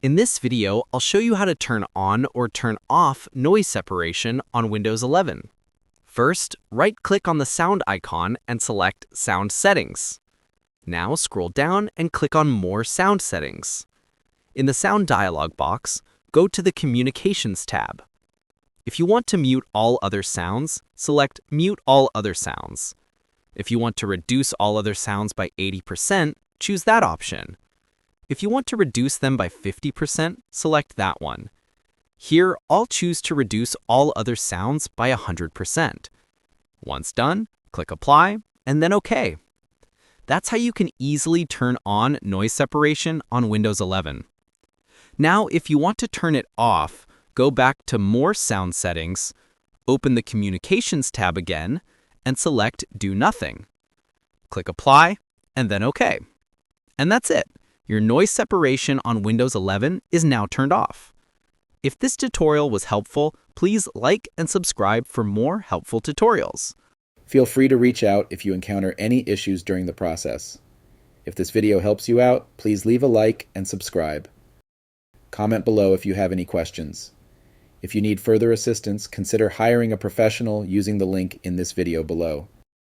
In this video, I'll show you how to turn on or turn off noise separation on Windows 11. First, right-click on the sound icon and select Sound Settings. Now scroll down and click on More Sound Settings. In the Sound dialog box, go to the Communications tab. If you want to mute all other sounds, select Mute All Other Sounds. If you want to reduce all other sounds by 80%, choose that option. If you want to reduce them by 50%, select that one. Here, I'll choose to reduce all other sounds by 100%. Once done, click Apply, and then OK. That's how you can easily turn on noise separation on Windows 11. Now, if you want to turn it off, go back to More Sound Settings, open the Communications tab again, and select Do Nothing. Click Apply, and then OK. And that's it. Your noise separation on Windows 11 is now turned off. If this tutorial was helpful, please like and subscribe for more helpful tutorials. Feel free to reach out if you encounter any issues during the process. If this video helps you out, please leave a like and subscribe. Comment below if you have any questions. If you need further assistance, consider hiring a professional using the link in this video below.